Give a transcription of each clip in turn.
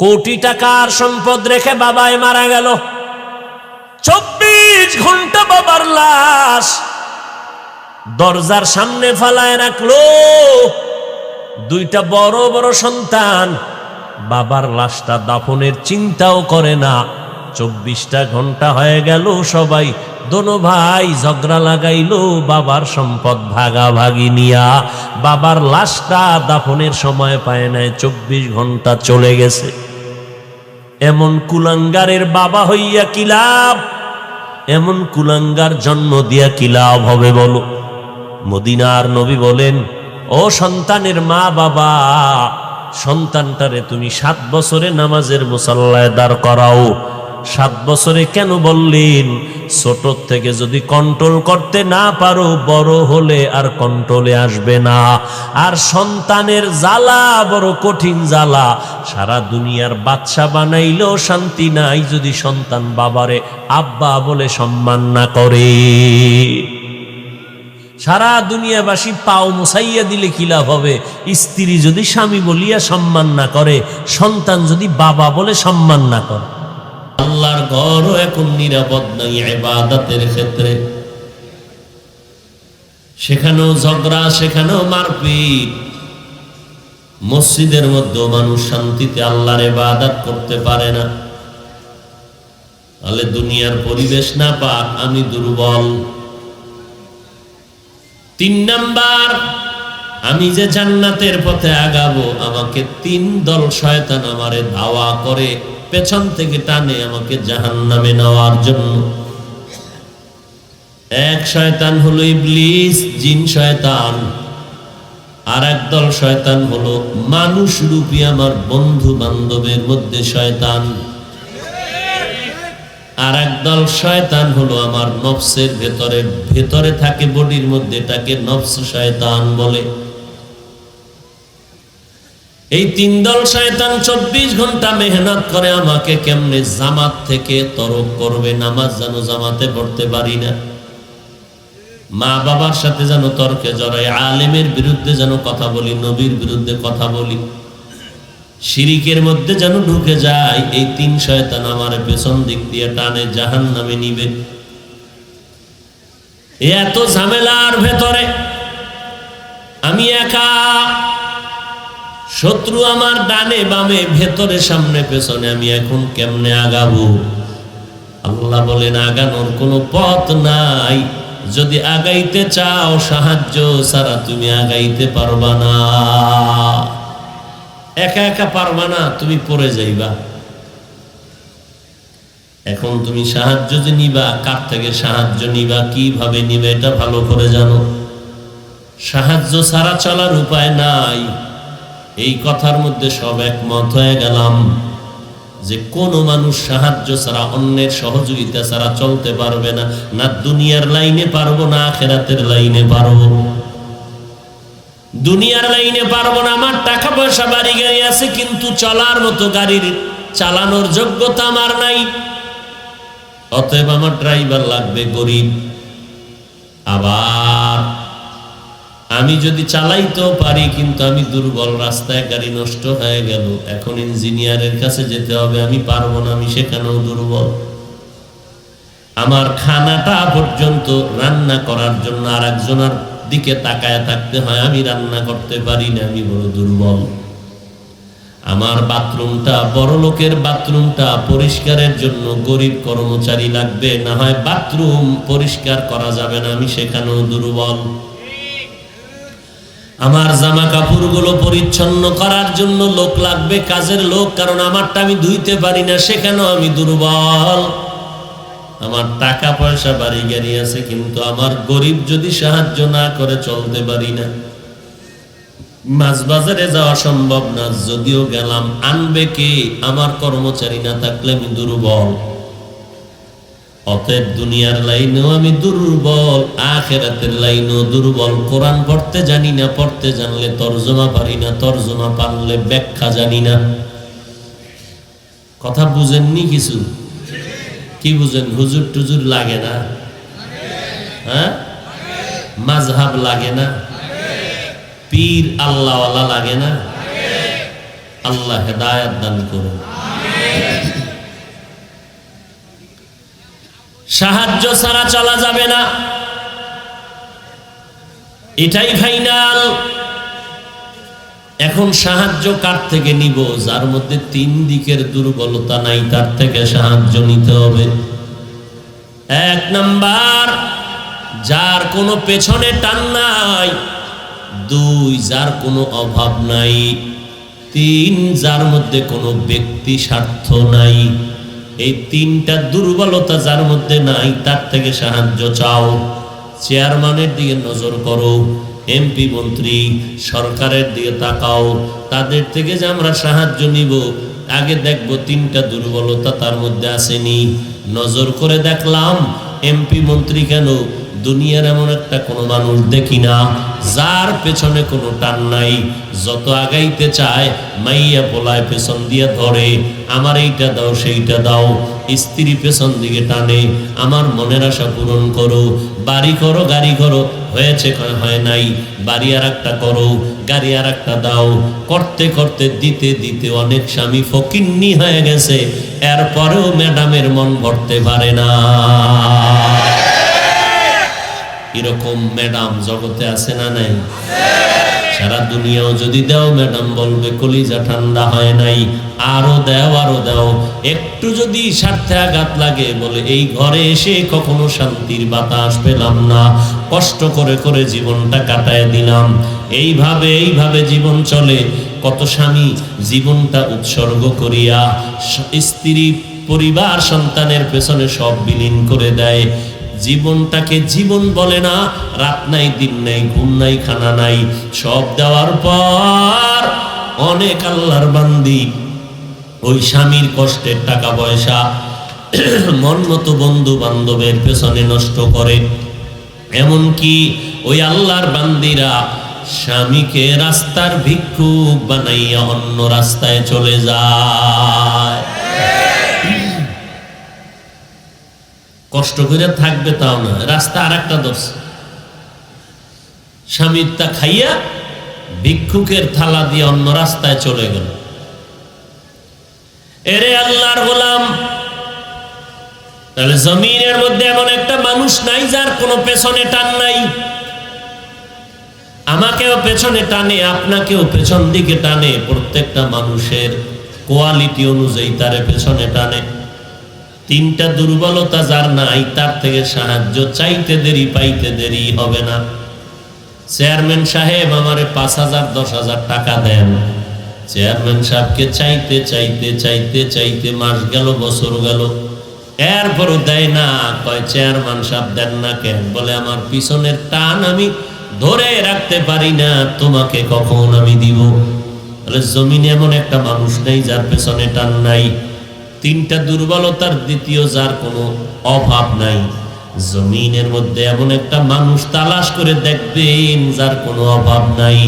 কোটি টাকার সম্পদ রেখে বাবায় মারা গেল। 24 ঘন্টা বাবার লাশ দরজার সামনে ফালায় রাখলো। দুইটা বড় বড় সন্তান বাবার লাশটা দাফনের চিন্তাও করে না। 24টা ঘন্টা হয়ে গেল, সবাই দোনো ভাই ঝগড়া লাগাইলো বাবার সম্পদ ভাগাভাগি নিয়া। বাবার লাশটা দাফনের সময় পায় নাই, 24 ঘন্টা চলে গেছে। এমন কুলাঙ্গারের বাবা হইয়া কি লাভ? এমন কুলাঙ্গার জন্ম দিয়া কি লাভ হবে বলো? মদিনার নবী বলেন, ও সন্তানের মা বাবা, সন্তানটারে তুমি 7 বছরে নামাজের মুসাল্লায় দাঁড় করাও। 7 বছরে কেন বললেন? ছোট থেকে যদি কন্ট্রোল করতে না পারো, বড় হলে আর কন্ট্রোলে আসবে না। আর সন্তানের জ্বালা বড় কঠিন জ্বালা। সারা দুনিয়ার বাদশা বানাইলেও শান্তি নাই যদি সন্তান বাবারে আব্বা বলে সম্মান না করে। সারা দুনিয়াবাসী পাও মুসাইয়া দিলে কি লাভ হবে? স্ত্রী যদি স্বামী বলিয়া সম্মান না করে, সন্তান যদি বাবা বলে সম্মান না করে। আল্লাহর ঘরও এখন নিরাপদ নাই ইবাদতের ক্ষেত্রে। সেখানেও ঝগড়া, সেখানেও মারপিট। মসজিদের মধ্যেও মানুষ শান্তিতে আল্লাহর ইবাদত করতে পারে না। তাহলে দুনিয়ার পরিবেশ না পাক, আমি দুর্বল। 3 নাম্বার, আমি যে জান্নাতের পথে আগাবো, আমাকে 3 দল শয়তান আমারে ধাওয়া করে, পেছন থেকে টানে আমাকে জাহান্নামে নেওয়ার জন্য। এক শয়তান হলো ইবলিস, জিন শয়তান। আর এক দল শয়তান হলো মানুষ রূপী আমার বন্ধু বান্ধবের মধ্যে শয়তান। আর একদল শয়তান হলো আমার নফসের ভেতরে থাকে, বডির মধ্যে তাকে নফস শয়তান বলে। এই 3 দল শয়তান 24 ঘন্টা মেহনত করে আমাকে কেমনে জামাত থেকে তরক করবে। নামাজ যেন জামাতে পড়তে পারি না, মা বাবার সাথে যেন তর্কে জড়াই, আলেমের বিরুদ্ধে যেন কথা বলি, নবীর বিরুদ্ধে কথা বলি, শিরিকের মধ্যে যেন ঢুকে যায়। এই 3 শয়তান আমার পেছন দিক দিয়ে টানে, জাহান্নামে নিবে। এত ঝামেলার ভেতরে আমি একা, শত্রু আমার ডানে বামে, ভেতরে সামনে পেছনে, আমি এখন কেমনে আগাবো? আল্লাহ বলেন, আগানোর কোনো পথ নাই। যদি আগাইতে চাও, সাহায্য ছাড়া তুমি আগাইতে পারবা না। একা একা পারবা না, তুমি পড়ে যাইবা। এখন তুমি সাহায্য যে নিবা, কার থেকে সাহায্য নিবা, কিভাবে নিবে, এটা ভালো করে জানো। সাহায্য ছাড়া চলার উপায় নাই। এই কথার মধ্যে সব একমত হয়ে গেলাম যে কোন মানুষ সাহায্য ছাড়া, অন্যের সহযোগিতা ছাড়া চলতে পারবে না। না দুনিয়ার লাইনে পারবো, না আখিরাতের লাইনে পারবো। দুনিয়ার লাইনে পারবো না। আমার টাকা পয়সা বাড়ি গাড়ি আছে, কিন্তু চলার মতো গাড়ির চালানোর যোগ্যতা আমার নাই। অতএব আমার ড্রাইভার লাগবে গরিব। আবার আমি যদি চালাইতেও পারি, কিন্তু আমি দুর্বল, রাস্তায় গাড়ি নষ্ট হয়ে গেল, এখন ইঞ্জিনিয়ারের কাছে যেতে হবে, আমি পারবো না, আমি সেখানেও দুর্বল। আমার খানাটা পর্যন্ত রান্না করার জন্য আর একজনের দিকে তাকায় থাকতে হয়, আমি রান্না করতে পারি না, আমি বড় দুর্বল। আমার বাথরুমটা, বড় লোকের বাথরুমটা পরিষ্কারের জন্য গরিব কর্মচারী লাগবে, না হয় বাথরুম পরিষ্কার করা যাবে না, আমি সেখানেও দুর্বল। আমার জামা কাপড়গুলো পরিচ্ছন্ন করার জন্য লোক লাগবে, কাজের লোক, কারণ আমারটা আমি ধুইতে পারি না, সেখানেও আমি দুর্বল। আমার টাকা পয়সা বাড়ি গাড়ি আছে, কিন্তু আমার গরিব যদি সাহায্য না করে চলতে পারি না। মাছ বাজারে যাওয়া সম্ভব না, যদিও গেলাম আনবে কে? আমার কর্মচারী না থাকলে আমি দুর্বল। অতএব দুনিয়ার লাইনেও আমি দুর্বল, আখিরাতের লাইনেও দুর্বল। কোরআন পড়তে জানি না, পড়তে জানলে তরজমা পারি না, তরজমা পারলে ব্যাখ্যা জানি না। কথা বুঝেননি কিছু? কি বুঝেন? হুজুর টুজুর লাগে না, হ্যাঁ? মাযহাব লাগে না, পীর আল্লাহওয়ালা লাগে না, আল্লাহ হেদায়েত দান করুন। সাহায্য ছাড়া চলা যাবে না, এটাই ফাইনাল। এখন সাহায্য কার থেকে নিব? যার মধ্যে তিন দিকের দুর্বলতা নাই তার থেকে সাহায্য নিতে হবে। এক নাম্বার, যার কোনো পেছনে টান নাই। দুই, যার কোনো অভাব নাই। তিন, যার মধ্যে কোনো ব্যক্তি স্বার্থ নাই। এই তিনটা দুর্বলতা যার মধ্যে নাই তার থেকে সাহায্য চাও। চেয়ারম্যানের দিকে নজর করো, এমপি মন্ত্রী সরকারের দিকে তাকাও, তাদের থেকে যে আমরা সাহায্য নিব আগে দেখবো তিনটা দুর্বলতা তার মধ্যে আসেনি। নজর করে দেখলাম এমপি মন্ত্রী কেন, দুনিয়ার এমন একটা কোনো মানুষ দেখি না যার পেছনে কোনো টান নাই। যত আগাইতে চায় মাইয়া পোলায় পেছন দিয়ে ধরে, আমার এইটা দাও সেইটা দাও। স্ত্রী পেছন দিকে টানে, আমার মনের আশা পূরণ করো, বাড়ি করো গাড়ি করো, হয়েছে হয় নাই, বাড়ি আর একটা করো, গাড়ি আর একটা দাও। করতে করতে দিতে দিতে অনেক স্বামী ফকিন্নি হয়ে গেছে, এরপরেও ম্যাডামের মন ভরতে পারে না। এরকম ম্যাডাম জগতে আছে না নাই? সারা দুনিয়াও যদি দাও ম্যাডাম বলবে কলিজা ঠান্ডা হয় নাই, আরো দাও আরো দাও। একটু যদি স্বার্থে আঘাত লাগে বলে এই ঘরে এসে কখনো শান্তির বাতাস পেলাম না, কষ্ট করে করে জীবনটা কাটায় দিলাম। এইভাবে জীবন চলে। কত স্বামী জীবনটা উৎসর্গ করিয়া স্ত্রী পরিবার সন্তানের পেছনে সব বিলীন করে দেয়। জীবনটাকে জীবন বলে না, রাত নাই দিন নাই ঘুম নাই খানা নাই, সব দেওয়ার পর অনেক আল্লাহর বান্দি ওই স্বামীর কষ্টের টাকা পয়সা মন মতো বন্ধু বান্ধবের পেছনে নষ্ট করে। এমনকি ওই আল্লাহর বান্দিরা স্বামীকে রাস্তার ভিক্ষুক বানাইয়া অন্য রাস্তায় চলে যায়। কষ্ট করে থাকবে তাও না, রাস্তা আর একটা দোষ। স্বামীরটা খাইয়া ভিক্ষুকের থালা দিয়ে অন্য রাস্তায় চলে গেল। এরে আল্লাহর গোলাম, তাহলে জমিনের মধ্যে এমন একটা মানুষ নাই যার কোনো পেছনে টান নাই। আমাকেও পেছনে টানে, আপনাকেও পেছন দিকে টানে। প্রত্যেকটা মানুষের কোয়ালিটি অনুযায়ী তারে পেছনে টানে। তিনটা দুর্বলতা যার নাই তার থেকে সাহায্য চাইতে দেরি পাইতে দেরি হবে না। চেয়ারম্যান সাহেব আমারে 5,000 10,000 টাকা দেন। চেয়ারম্যান সাহেবকে চাইতে চাইতে চাইতে চাইতে মাস গেল, বছর গেল, এরপরও দেয় না। কয় চেয়ারম্যান সাহেব দেন না কেন? বলে আমার পিছনের টান আমি ধরে রাখতে পারি না, তোমাকে কখন আমি দিব। তাহলে জমিনে এমন একটা মানুষ নেই যার পেছনে টান নাই। তিনটা দুর্বলতার দ্বিতীয়, যার কোনো অভাব নাই। জমিনের মধ্যে এমন একটা মানুষ তালাশ করে দেখবেন যার কোনো অভাব নাই।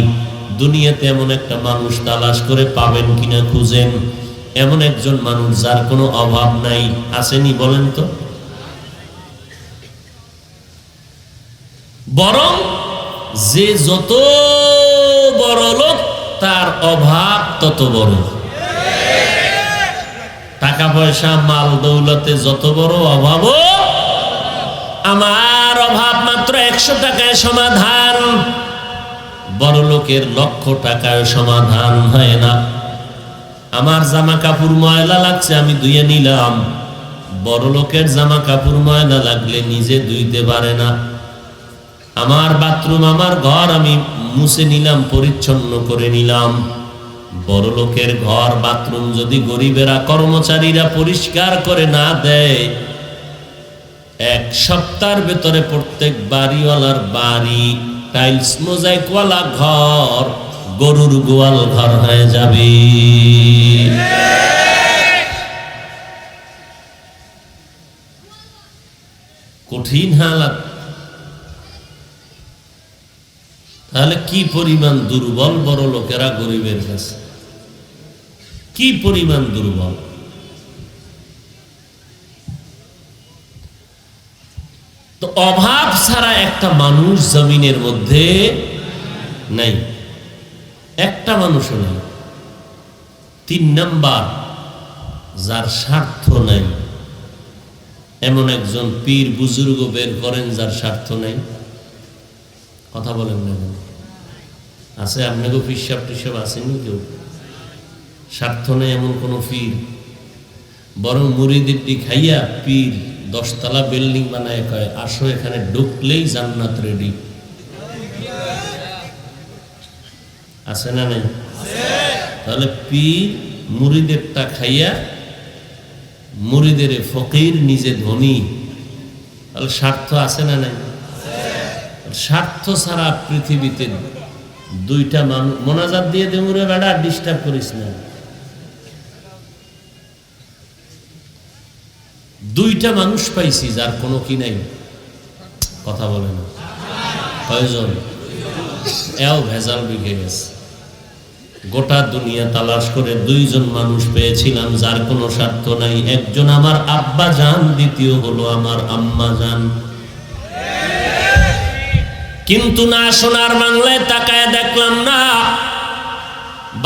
দুনিয়াতে এমন একটা মানুষ তালাশ করে পাবেন কিনা খুঁজেন, এমন একজন মানুষ যার কোনো অভাব নাই। আসেনি বলেন তো? বরং যে যত বড় লোক তার অভাব তত বড়। টাকা পয়সা মাল দৌলতে যত বড় অভাব, আমার অভাব মাত্র 100 টাকায় সমাধান। বড় লোকের 1,00,000 টাকায় সমাধান হয় না। আমার জামা কাপড় ময়লা লাগছে, আমি ধুয়ে নিলাম। বড় লোকের জামা কাপড় ময়লা লাগলে নিজে ধুইতে পারে না। আমার বাথরুম, আমার ঘর আমি মুছে নিলাম, পরিচ্ছন্ন করে নিলাম। বড় লোকের ঘর বাথরুম যদি গরিবেরা কর্মচারীরা পরিষ্কার করে না দেয়, 1 সপ্তাহের ভেতরে প্রত্যেক বাড়িওয়ালার বাড়ি টাইলস মোজাইকওয়ালা ঘর গরুর গোয়াল ঘর হয়ে যাবে। কঠিন হালাত। তাহলে কি পরিমাণ দুর্বল বড় লোকেরা গরিবের কাছে, কি পরিমাণ দুর্বল। তো অভাব ছাড়া একটা মানুষ জমিনের মধ্যে নাই, একটা মানুষও নেই। তিন নাম্বার, যার স্বার্থ নাই এমন একজন পীর বুজুর্গ বের করেন যার স্বার্থ নাই। কথা বলেন না কেন? আছে আপনাকে পিসাব টিসাব আসেনি কেউ? স্বার্থ নেই এমন কোন পীর? বরং মুরিদিটি খাইয়া পীর 10 তলা বিল্ডিং বানায় কয় আসো এখানে ঢুকলেই জান্নাত রেডি। আছে না নাই? তাহলে পীর মুরিদেরটা খাইয়া মুরিদের ফকির, নিজে ধনী। তাহলে স্বার্থ আছে না নাই? স্বার্থ ছাড়া পৃথিবীতে দুইটা মানুষ মোনাজাত দিয়ে দেমুরে বেড়া ডিস্টার্ব করিস না। দুইটা মানুষ পাইছি যার কোনো কি নাই। কথা বলে না? কয়জন? এও ভেজাল বিঘে গেছে। গোটা দুনিয়া তালাশ করে 2 জন মানুষ পেয়েছিলাম যার কোনো স্বার্থ নাই। একজন আমার আব্বা জান, দ্বিতীয় হলো আমার আম্মা জান। কিন্তু না, সোনার বাংলায় তাকায় দেখলাম না,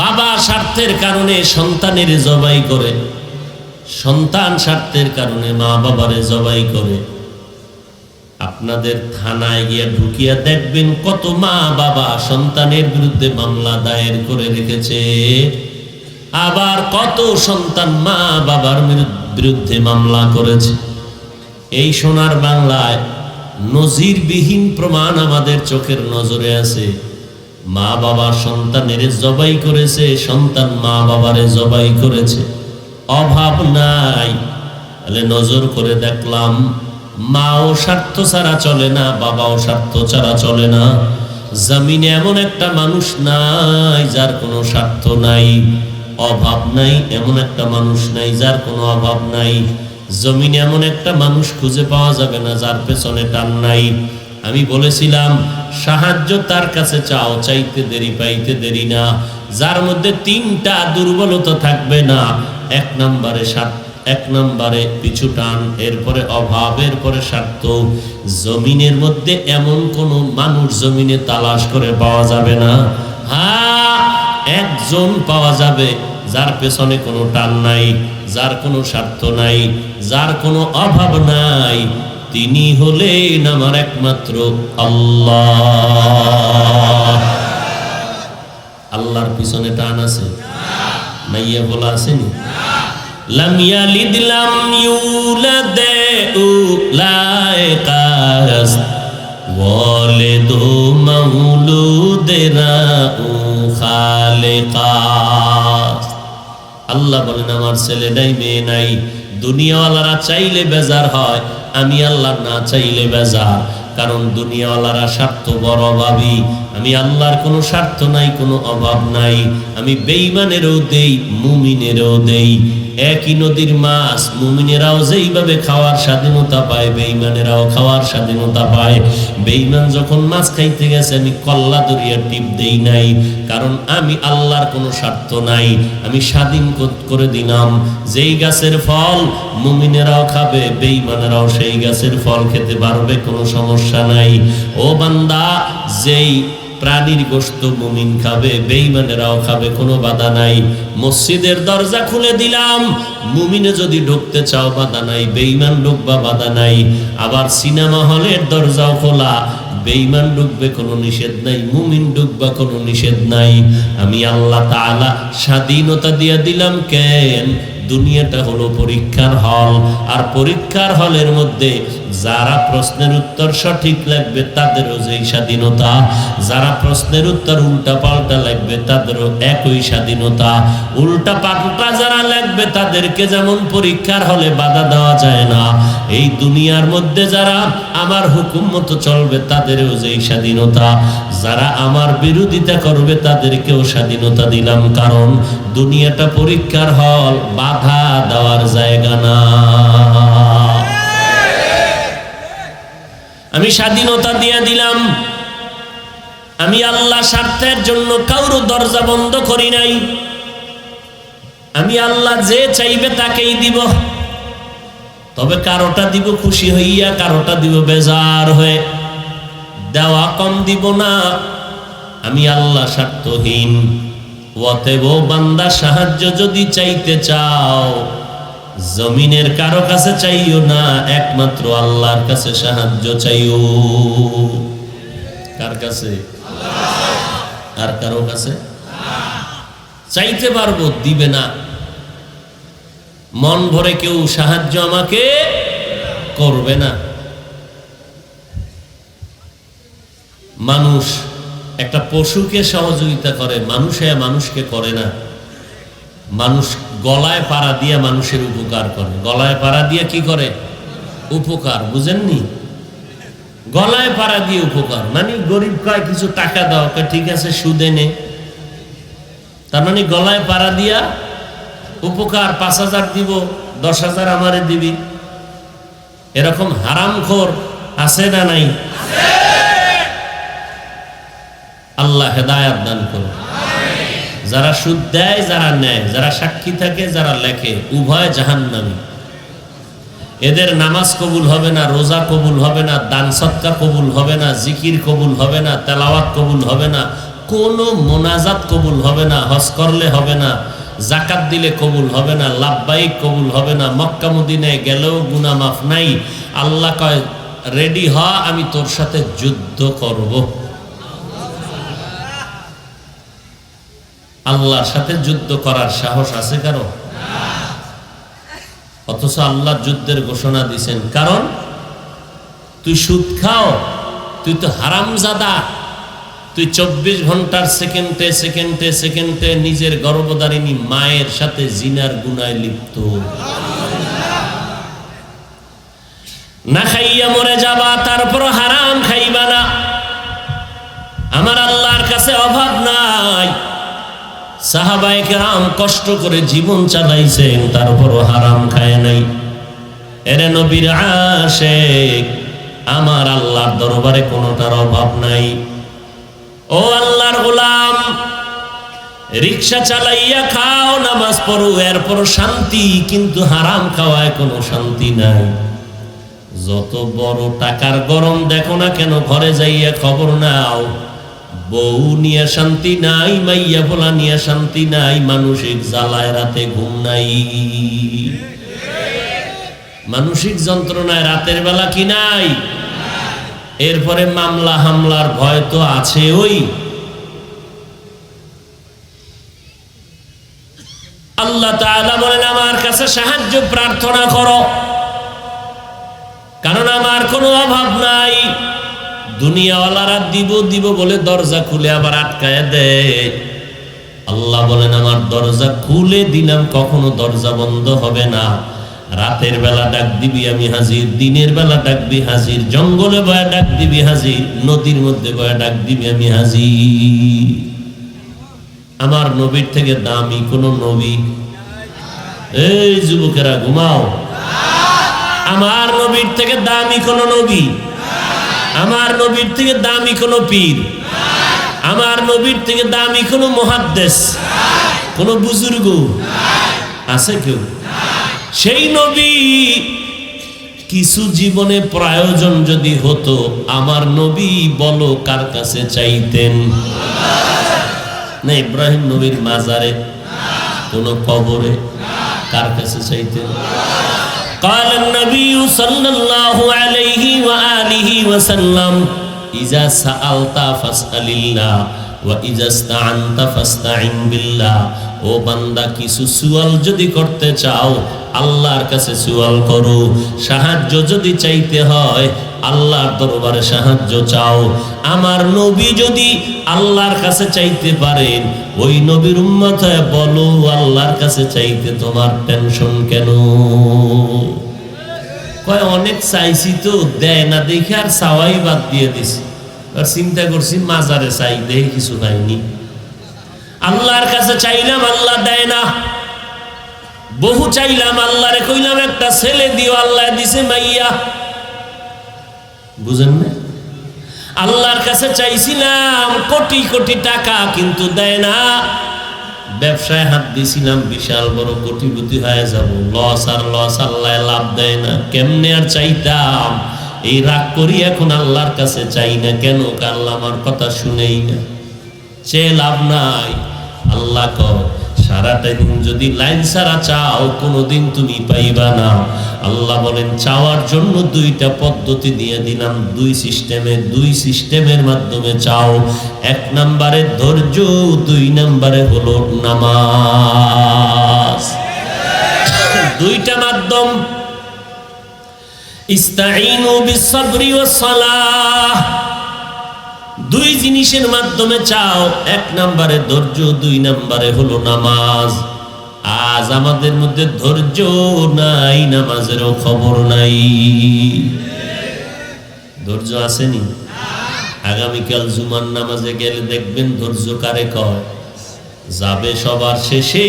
বাবা স্বার্থের কারণে সন্তানের জবাই করে, সন্তান স্বার্থের কারণে মা বাবারে জবাই করে। আপনাদের থানায় গিয়া ঢুকিয়া দেখবেন কত মা বাবা সন্তানের বিরুদ্ধে মামলা দায়ের করে রেখেছে, আবার কত সন্তান মা বাবার বিরুদ্ধে মামলা করেছে। এই সোনার বাংলায় নজিরবিহীন প্রমাণ আমাদের চোখের নজরে আছে। মা বাবা সন্তানের জবাই করেছে, সন্তান মা বাবারে জবাই করেছে। অভাব নাই। তাহলে নজর করে দেখলাম মাও স্বার্থ ছাড়া চলে না, বাবাও স্বার্থ ছাড়া চলে না। জমিনে এমন একটা মানুষ নাই যার কোনো স্বার্থ নাই, অভাব নাই। এমন একটা মানুষ নাই যার কোনো অভাব নাই। জমিনে এমন একটা মানুষ খুঁজে পাওয়া যাবে না যার পেছনে টান নাই। আমি বলেছিলাম সাহায্য তার কাছে চাও, চাইতে দেরি পাইতে দেরি না। যার মধ্যে 3টা দুর্বলতা থাকবে না। 1 নম্বরে পিছু টান, এরপরে অভাব, এরপরে স্বার্থ। জমিনের মধ্যে এমন কোন মানুষ জমিনে তালাশ করে পাওয়া যাবে না। হ্যাঁ, একজন পাওয়া যাবে যার পেছনে কোনো টান নাই, যার কোনো স্বার্থ নাই, যার কোনো অভাব নাই। তিনি হলেন আমার একমাত্র আল্লাহ। আল্লাহর পিছনে টান আছে নাইয়া বলা আসেনি? লাম ইয়ালিদ লাম ইউলাদ উলাইকাস ওয়ালিদু মাউলুদেরা খালিকাস। আল্লাহ বলেন আমার ছেলে নাই, মেয়ে নাই। দুনিয়াওয়ালারা চাইলে বেজার হয়, আমি আল্লাহ না চাইলে বেজার। কারণ দুনিয়াওয়ালারা স্বার্থ বড় অভাবী, আমি আল্লাহর কোনো স্বার্থ নাই, কোনো অভাব নাই। আমি বেঈমানেরও দেই, মুমিনেরও দেই। একই নদীর মাছ মুমিনেরাও যেইভাবে খাওয়ার স্বাধীনতা পায়, বেঈমানেরাও খাওয়ার স্বাধীনতা পায়। বেঈমান যখন মাছ খাইতে গেছে আমি কল্লা দরিয়া টিপ দেই নাই, কারণ আমি আল্লাহর কোনো স্বার্থ নাই। আমি স্বাধীন করে দিলাম, যেই গাছের ফল মুমিনেরাও খাবে, বেঈমানেরাও সেই গাছের ফল খেতে পারবে, কোনো সমস্যা নাই। ও বান্দা, যেই প্রাণীর গোশত মুমিন খাবে, বেঈমানেরাও খাবে, কোনো বাধা নাই। মসজিদের দরজা খুলে দিলাম, মুমিনে যদি ঢুকতে চাও বাধা নাই, বেঈমান ঢুকবা বাধা নাই। আবার সিনেমা হলের দরজাও খোলা, বেঈমান ঢুকবে, কোনো নিষেধ নাই, মুমিন ঢুকবা, কোনো নিষেধ নাই। আমি আল্লাহ তাআলা স্বাধীনতা দিয়ে দিলাম। কেন? দুনিয়াটা হলো পরীক্ষার হল, আর পরীক্ষার হলের মধ্যে যারা প্রশ্নের উত্তর সঠিক লাগবে তাদেরও যেই স্বাধীনতা, যারা প্রশ্নের উত্তর উল্টা পাল্টা লাগবে তাদেরও একই স্বাধীনতা। উল্টা পাল্টা যারা লাগবে তাদেরকে যেমন পরীক্ষার হলে বাধা দেওয়া যায় না, এই দুনিয়ার মধ্যে যারা আমার হুকুম মতো চলবে তাদেরও যেই স্বাধীনতা, যারা আমার বিরোধিতা করবে তাদেরকেও স্বাধীনতা দিলাম। কারণ দুনিয়াটা পরীক্ষার হল, বাধা দেওয়ার জায়গা না। আমি স্বাধীনতা দিয়ে দিলাম। আমি আল্লাহ স্বার্থের জন্য কারো দরজা বন্ধ করি নাই। আমি আল্লাহ যে চাইবে তাকেই দিব, তবে কারোটা দিব খুশি হইয়া, কারোটা দিব বেজার হয়ে। দেওয়া কম দিব না। আমি আল্লাহ স্বার্থহীন, অতএব বান্দা সাহায্য যদি চাইতে চাও জমিনের কারো কাছে চাইও না, একমাত্র আল্লাহর কাছে সাহায্য চাইও। কার কাছে? আর কারো কাছে চাইতে পারবো, দিবে না। মন ভরে কেউ সাহায্য আমাকে করবে না। মানুষ একটা পশুকে সহযোগিতা করে, মানুষকে করে না। মানুষ গলায় পাড়া দিয়ে মানুষের উপকার করে। গলায় পাড়া দিয়ে কি করে? উপকার। বুঝেননি? গলায় পাড়া দিয়ে উপকার মানে গরিব কয় কিছু টাকা দাও, ঠিক আছে সুদে নে, তার মানে গলায় পাড়া দিয়া উপকার। 5,000 দিব, 10,000 আমারে দিবি। এরকম হারামখোর আছে না নাই? আল্লাহ হেদায়েত দান করুন। যারা সুদ দেয়, যারা নেয়, যারা সাক্ষী থাকে, যারা লেখে, উভয় জাহান্নামী। এদের নামাজ কবুল হবে না, রোজা কবুল হবে না, দান সদকা কবুল হবে না, জিকির কবুল হবে না, তেলাওয়াত কবুল হবে না, কোনো মোনাজাত কবুল হবে না, হজ করলে হবে না, জাকাত দিলে কবুল হবে না, লাব্বাইক কবুল হবে না, মক্কা মদিনায় গেলেও গুনাহ মাফ নাই। আল্লাহ কয় রেডি হ, আমি তোর সাথে যুদ্ধ করব। আল্লাহর সাথে যুদ্ধ করার সাহস আছে কারো? অথচ আল্লাহ যুদ্ধের ঘোষণা দিয়েছেন। কারণ তুই সুদ খাও, তুই তো হারামজাদা, তুই 24 ঘন্টার সেকেন্ডে সেকেন্ডে সেকেন্ডে নিজের গর্ভধারিণী মায়ের সাথে জিনার গুনায় লিপ্ত। না খাইয়া মরে যাবা, তারপর হারাম খাইবা না। আমার আল্লাহর কাছে অভাব নাই। সাহাবায়ে কেরাম কষ্ট করে জীবন চালাইছেন, তারপরও হারাম খায় নাই। এরে নবীর আশিক, আমার আল্লাহর দরবারে কোনোটার অভাব নাই। ও আল্লাহর গোলাম, রিকশা চালাইয়া খাও, নামাজ পড়ো, এরপর শান্তি, কিন্তু হারাম খাওয়ায় কোনো শান্তি নাই। যত বড় টাকার গরম দেখো না কেন, ঘরে যাইয়া খবর নাও, বউ নিয়ে শান্তি নাই, মাইয়া পোলা নিয়ে শান্তি নাই, মানসিক জ্বালায় রাতে ঘুম নাই, মানসিক যন্ত্রণায় রাতের বেলা কি নাই। এরপরে মামলা হামলার ভয় তো আছে। ওই আল্লাহ তাআলা বলেন আমার কাছে সাহায্য প্রার্থনা করো, কারণ আমার কোনো অভাব নাই। দুনিয়াওয়ালারা দিব দিব বলে দরজা খুলে আবার আটকায় দেয়। আল্লাহ বলেন আমার দরজা খুলে দিলাম, কখনো দরজা বন্ধ হবে না। রাতের বেলা ডাক দিবি আমি হাজির, দিনের বেলা ডাকবি হাজির, জঙ্গলে বয়া ডাক দিবি হাজির, নদীর মধ্যে বয়া ডাক দিবি আমি হাজির। আমার নবীর থেকে দামি কোন নবী? এই যুবকেরা ঘুমাও, আমার নবীর থেকে দামি কোন নবী? আমার নবীর থেকে দামি কোন পীর? আমার নবীর থেকে দামি কোন মুহাদ্দিস, কোন বুজুর্গ আছে কেউ? সেই নবী কিছু জীবনে প্রয়োজন যদি হতো, আমার নবী বলো কার কাছে চাইতেন? না ইব্রাহিম নবীর মাজারে, কোন কবরে, কার কাছে চাইতেন? قال النبي صلى الله عليه وآله وسلم إذا سألت فاسأل الله وإذا استعنت فاستعن بالله। ও বান্দা, কিছু সুয়াল যদি করতে চাও আল্লাহর কাছে সুয়াল করো, সাহায্য যদি চাইতে হয় আল্লাহর দরবারে সাহায্য চাও। আমার নবী যদি আল্লাহর কাছে চাইতে পারেন, ওই নবীর উম্মত হয়ে বলো আল্লাহর কাছে চাইতে তোমার টেনশন কেন? কয় অনেক চাইছি তো দেয় না দেখে আর চাওয়াই বাদ দিয়ে দিছি, আর চিন্তা করছি মাজারে চাই, দেখে কিছু হয়নি। আল্লাহর কাছে চাইলাম আল্লাহ দেয় না, বহু চাইলাম আল্লাহরে কইলাম একটা ছেলে দিও, আল্লাহ দিছে মাইয়া। বুঝেন না? আল্লাহর কাছে চাইছিলাম কোটি কোটি টাকা, কিন্তু দেয় না। ব্যবসায় হাত দিছিলাম বিশাল বড় কোটিপতি হয়ে যাব, লস আর লস, আল্লাহ লাভ দেয় না। কেমনে আর চাইতাম? এই রাগ করি এখন আল্লাহর কাছে চাই না। কেন? আল্লাহ আমার কথা শুনেই না, সে লাভ নাই। আল্লাহ কয় সারাটা দিন যদি লাইন ছাড়া চাও কোনোদিন তুমি পাইবা না। আল্লাহ বলেন চাওয়ার জন্য দুইটা পদ্ধতি দিয়ে দিলাম, দুই সিস্টেমের মাধ্যমে চাও। এক নম্বরে ধৈর্য, দুই নম্বরে হলো নামাজ। দুইটা মাধ্যম। ইস্তাঈনু বিস-সাবরি ওয়াস-সালাহ, দুই জিনিসের মাধ্যমে চাও। এক নম্বরে ধৈর্য, দুই নম্বরে হলো নামাজ। আজ আমাদের মধ্যে ধৈর্য নাই, নামাজেরও খবর নাই। ধৈর্য আসেনি? আগামীকাল জুমার নামাজে গেলে দেখবেন ধৈর্য কারে কয়। যাবে সবার শেষে,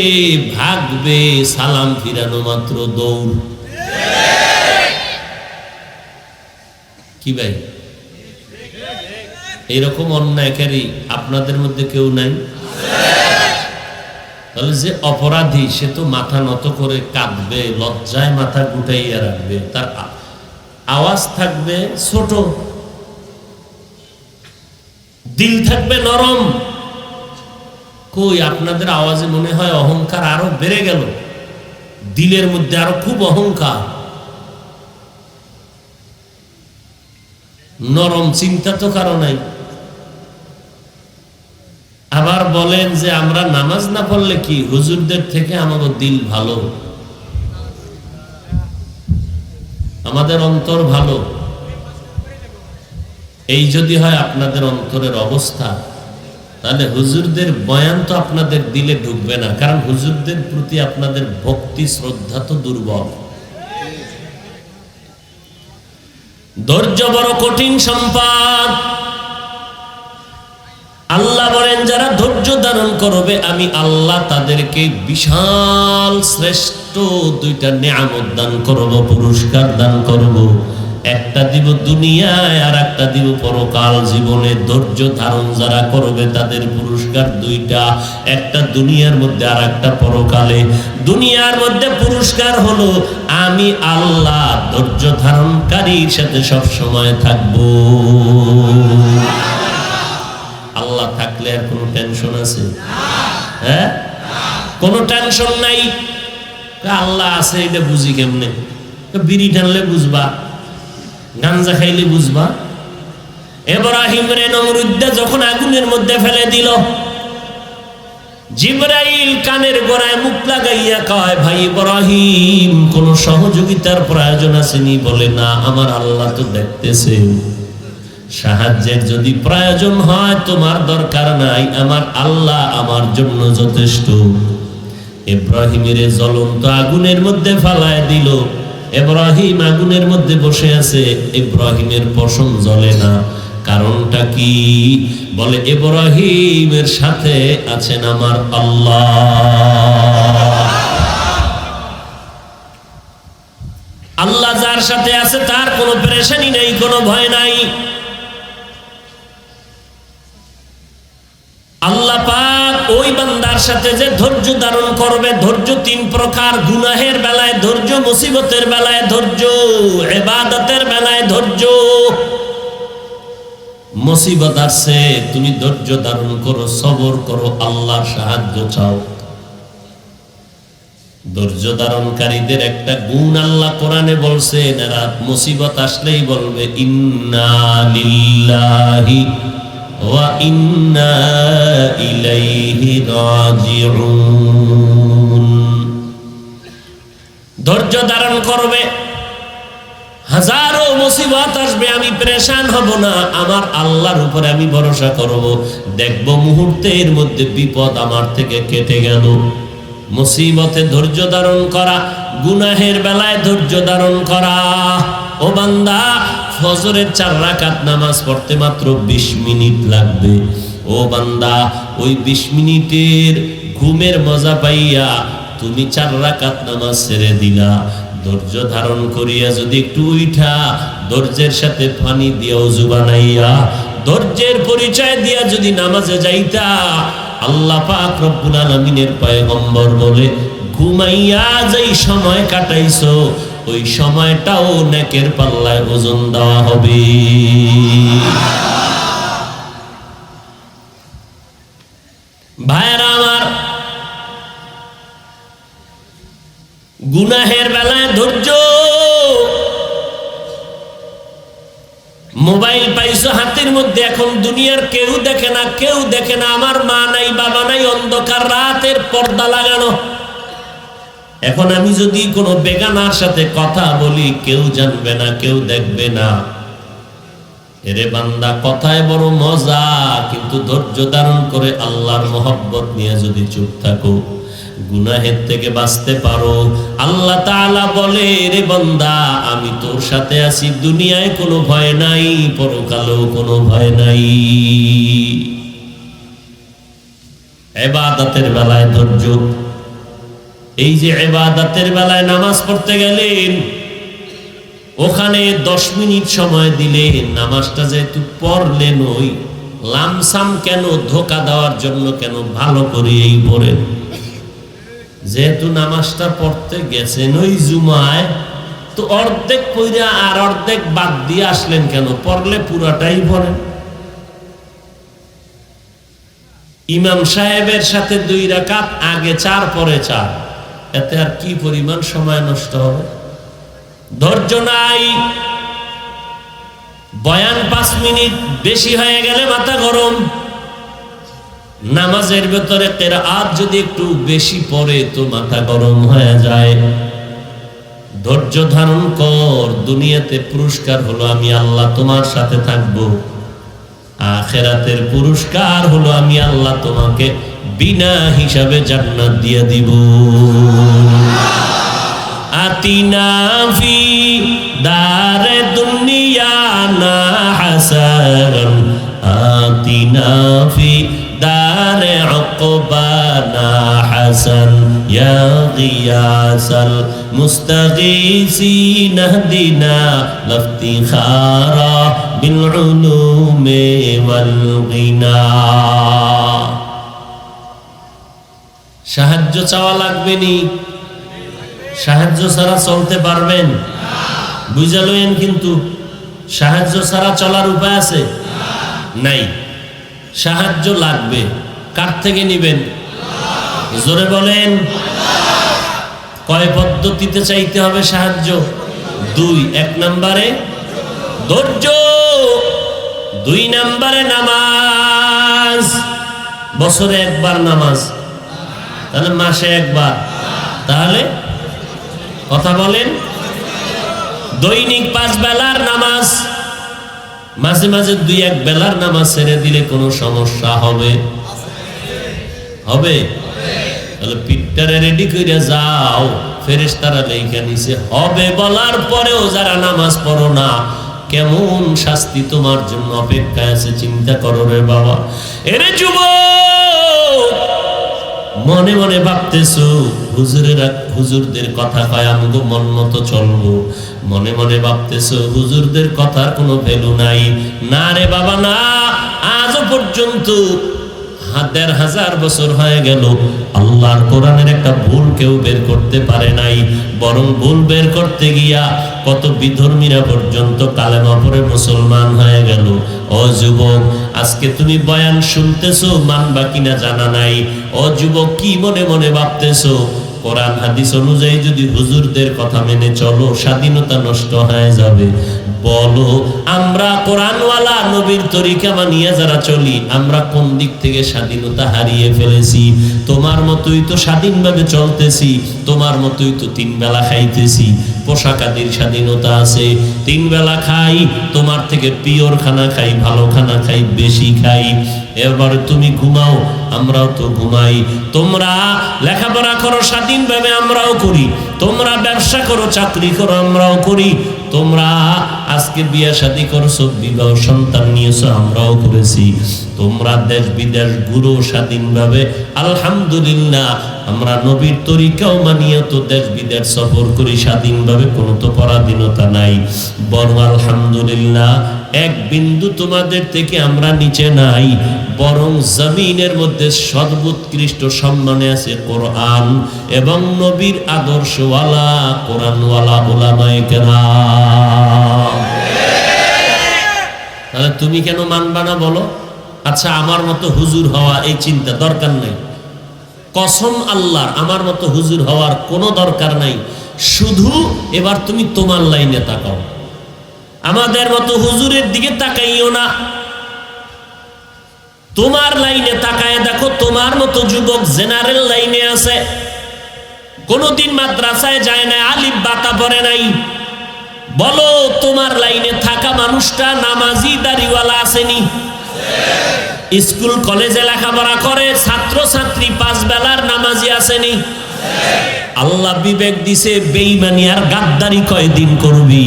ভাগবে সালাম ফিরানো মাত্র দৌড়। কি ভাই, এরকম অন্যায়কারী আপনাদের মধ্যে কেউ নাই? তাহলে যে অপরাধী সে তো মাথা নত করে কাঁদবে, লজ্জায় মাথা গুটাইয়া রাখবে, তার আওয়াজ থাকবে ছোট, দিল থাকবে নরম। কই আপনাদের আওয়াজে মনে হয় অহংকার আরো বেড়ে গেল, দিলের মধ্যে আরো খুব অহংকার, নরম চিন্তা তো কারো নাই। আবার বলেন যে আমরা নামাজ না পড়লে কি হুজুরদের থেকে আমাদের দিল ভালো, আমাদের অন্তর ভালো। এই যদি হয় আপনাদের অন্তরের অবস্থা, তাহলে হুজুরদের বয়ান তো আপনাদের দিলে ঢুকবে না, কারণ হুজুরদের প্রতি আপনাদের ভক্তি শ্রদ্ধা তো দুর্বল। ধৈর্য বড় কঠিন সম্পদ। আল্লাহ বলেন যারা ধৈর্য ধারণ করবে আমি আল্লাহ তাদেরকে বিশাল শ্রেষ্ঠ দুইটা নিয়ামত দান করব, পুরস্কার দান করব। একটা দিব দুনিয়ায় আর একটা দিব পরকাল জীবনে। ধৈর্য ধারণ যারা করবে তাদের পুরস্কার দুইটা, একটা দুনিয়ার মধ্যে আর একটা পরকালে। দুনিয়ার মধ্যে পুরস্কার হলো আমি আল্লাহ ধৈর্য ধারণকারীর সাথে সব সময় থাকবো। আল্লাহ থাকলে আর কোনো টেনশন আছে? হ্যাঁ, কোনো টেনশন নাই। আল্লাহ আছে এটা বুঝি কেমনে? বিড়ি টানলে বুঝবা, গাঞ্জা খাইলে বুঝবা। ইব্রাহিম রে নমরুদ যখন আগুনের মধ্যে ফেলে দিল, জিবরাইল কানের গোড়ায় মুখ লাগাইয়া কয় ভাই ইব্রাহিম কোন সহযোগিতার প্রয়োজন আসেনি? বলে না, আমার আল্লাহ তো দেখতেছে, সাহায্যের যদি প্রয়োজন হয় তোমার দরকার নাই, আমার আল্লাহ আমার জন্য যথেষ্ট। ইব্রাহিমের জ্বলন্ত আগুনের মধ্যে ফালায় দিল। ইব্রাহিম আগুনের মধ্যে বসে আছে, ইব্রাহিমের পশম জ্বলে না। কারণটা কি? বলে ইব্রাহিমের সাথে আছেন আমার আল্লাহ। আল্লাহ যার সাথে আছে তার কোনো পেরেশানি নাই, কোনো ভয় নাই। আল্লাহ পাক ওই বান্দার সাথে যে ধৈর্য ধারণ করবে, ধৈর্য তিন প্রকার। গুনাহের বেলায় ধৈর্য, মুসিবতের বেলায় ধৈর্য, ইবাদতের বেলায় ধৈর্য। মুসিবত আসছে, তুমি ধৈর্য ধারণ করো, সবর করো, আল্লাহর সাহায্য চাও। ধৈর্য ধারণকারীদের একটা গুণ আল্লাহ কোরআনে বলছেন, এরা মুসিবত আসলেই বলবে ইন্না লিল্লাহি ওয়া ইন্না ইলাইহি রাজিউন। ধৈর্য ধারণ করবে, হাজারো মুসিবত আসবে, আমি পেরেশান হব না, আমার আল্লাহর উপরে আমি ভরসা করব। দেখব মুহূর্তের মধ্যে বিপদ আমার থেকে কেটে গেল। মুসিবতে ধৈর্য ধারণ করা, গুনাহের বেলায় ধৈর্য ধারণ করা। ও বান্দা, ফজরের 4 রাকাত নামাজ পড়তে মাত্র 20 মিনিট লাগবে। ও বান্দা, ওই 20 মিনিটের ঘুমের মজা পাইয়া তুমি 4 রাকাত নামাজ ছেড়ে দিলা। ধৈর্য ধারণ করিয়া যদি একটু উঠা, ধৈর্যের সাথে পানি দিয়া ওযু বানাইয়া, ধৈর্যের পরিচয় দিয়া যদি নামাজে যাইতা, আল্লাহ পাক রব্বুল আলামিনের পয়গম্বর বলে ঘুমাইয়া যেই সময় কাটাইছো ওই সময়টাও নেকের পাল্লায় ওজন দেওয়া হবে। ভাইরা আমার, গুনাহের বেলায় ধৈর্য। মোবাইল পাইছো হাতের মধ্যে, এখন দুনিয়ার কেউ দেখে না, কেউ দেখে না, আমার মা নাই বাবা নাই, অন্ধকার রাতের পর্দা লাগানো। এখন আমি যদি কোনো বেগানার সাথে কথা বলি, কেউ জানবে না, কেউ দেখবে না। এরে বান্দা, কথায় বড় মজা, কিন্তু ধৈর্য ধারণ করে আল্লাহর মহব্বত নিয়ে যদি চুপ থাকো, গুনাহের থেকে বাঁচতে পারো। আল্লাহ তাআলা বলে, রে বান্দা, আমি তোর সাথে আছি, দুনিয়ায় কোনো ভয় নাই, পরকালেও কোনো ভয় নাই। ইবাদতের বেলায় ধৈর্য। এই যে ইবাদতের বেলায় নামাজ পড়তে গেলেন, ওখানে 10 মিনিট সময় দিলে নামাজটা যেহেতু পড়লেন, ওই লামসাম কেন, ধোকা দেওয়ার জন্য কেন, ভালো করে এই পড়েন। যেহেতু নামাজটা পড়তে গেছেন ওই জুমায়, তো অর্ধেক পড়া আর অর্ধেক বাদ দিয়ে আসলেন কেন? পড়লে পুরাটাই পড়েন। ইমাম সাহেবের সাথে 2 রাকাত, আগে 4 পরে 4, এতে আর কি পরিমাণ সময় নষ্ট হবে? ধৈর্য নাই। বয়ান 5 মিনিট বেশি হয়ে গেলে মাথা গরম। নামাজের ভেতরে কিরাআত যদি একটু বেশি পড়ে তো মাথা গরম হয়ে যায়। ধৈর্য ধারণ কর। দুনিয়াতে পুরস্কার হলো আমি আল্লাহ তোমার সাথে থাকবো, আখিরাতের পুরস্কার হলো আমি আল্লাহ তোমাকে বিনা হিসাবে জান্নাত দিয়ে দিব। আতিনা ফি দারে দুনিয়া না হাসান, আতিনা ফি দারে উকবানা হাসান, ইয়া গিয়াসাল মুস্তাগীসিন ইহদিনা লাফতিখারা বিল উলুমি ওয়াল গিনা। সাহায্য চাওয়া লাগবে নি? সাহায্য ছাড়া চলতে পারবেন? বুঝালেন, কিন্তু সাহায্য ছাড়া চলার উপায় আছে? নাই। সাহায্য লাগবে। কার থেকে নিবেন? জোরে বলেন। কয় পদ্ধতিতে চাইতে হবে সাহায্য? 2। 1 নম্বরে ধৈর্য, 2 নম্বরে নামাজ। বছরে একবার নামাজ, তাহলে মাসে একবার, তাহলে কথা বলেন। দৈনিক 5 বেলার নামাজ, মাঝে মাঝে 2-1 বেলার নামাজ ছেড়ে দিলে কোনো সমস্যা হবে? হবে। তাহলে পিঠটারে রেডি করে যাও, ফেরেশতারা লেখা নিছে হবে বলার পরেও যারা নামাজ পড়ো না, কেমন শাস্তি তোমার জন্য অপেক্ষায় আছে চিন্তা করো রে বাবা। এরে যুবক, মনে মনে ভাবতেছো হুজুরদের কথা কয় আমগো মন মতো চলবো, মনে মনে ভাবতেছো হুজুরদের কথার কোনো ভ্যালু নাই। না রে বাবা না, আজও পর্যন্ত 1500 বছর হয়ে গেল আল্লাহর কোরআনের একটা ভুল কেউ বের করতে পারে নাই, বরং ভুল বের করতে গিয়া কত বিধর্মীরা পর্যন্ত কালেমা পড়ে মুসলমান হয়ে গেল। ও যুবক, আজকে তুমি বয়ান শুনতেছো, মানবা কিনা জানা নাই। ও যুবক, কি মনে মনে ভাবতেছো কোরআন হাদিস অনুযায়ী যদি হুজুরদের কথা মেনে চলো স্বাধীনতা নষ্ট হয়ে যাবে? বলো, আমরা কোরআনওয়ালা নবীর তরিকা মানিয়ে যারা চলি, আমরা কোন দিক থেকে স্বাধীনতা হারিয়ে ফেলেছি? তোমার মতোই তো স্বাধীনভাবে চলতেছি, তোমার মতোই তো 3 বেলা খাইতেছি। পোশাক আদির স্বাধীনতা আছে, 3 বেলা খাই, তোমার থেকে পিওর খানা খাই, ভালো খানা খাই, বেশি খাই। এবার তুমি ঘুমাও, আমরাও তো ঘুমাই। তোমরা লেখাপড়া করো স্বাধীনভাবে, আমরাও করি। তোমরা ব্যবসা করো, চাকরি করো, আমরাও করি। তোমরা আজকে বিয়ে শাদী করছো, বিবাহ সন্তান নিয়েছো, আমরাও করেছি। তোমরা দেশ বিদেশ ঘুরো স্বাধীনভাবে, আলহামদুলিল্লাহ। আমরা নবীর তরিকাও মানিয়ে তো দেশ বিদেশ সফর করি স্বাধীনভাবে, কোনো তো পরাধীনতা নাই। বরং আলহামদুলিল্লাহ, 1 বিন্দু তোমাদের থেকে আমরা নিচে নাই, বরং জমিনের মধ্যে সর্বোৎকৃষ্ট সম্মানে আছে কোরআন এবং নবীর আদর্শওয়ালা কোরআনওয়ালা উলামায়ে কেরাম। তাহলে তুমি কেন মানবা না বলো? আচ্ছা, আমার মতো হুজুর হওয়া এই চিন্তা দরকার নাই। কসম আল্লাহর, আমার মতো হুজুর হওয়ার কোনো দরকার নাই। শুধু এবার তুমি তোমার লাইনে তাকাও, আমাদের মতো হুজুরের দিকে তাকাইও না। তোমার লাইনে তাকায় দেখো, তোমার মতো যুবক জেনারেল লাইনে আছে, কোনদিন মাদ্রাসায় যায় না, আলিফ বাতা পড়ে নাই। বলো তোমার লাইনে থাকা মানুষটা নামাজি দাড়িওয়ালা আসেনি? স্কুল কলেজে লেখাপড়া করে, ছাত্র ছাত্রী 5 বেলার নামাজি আসেনি? আল্লাহ বিবেক দিছে, বেঈমানি আর গাদ্দারি কয়দিন করবি?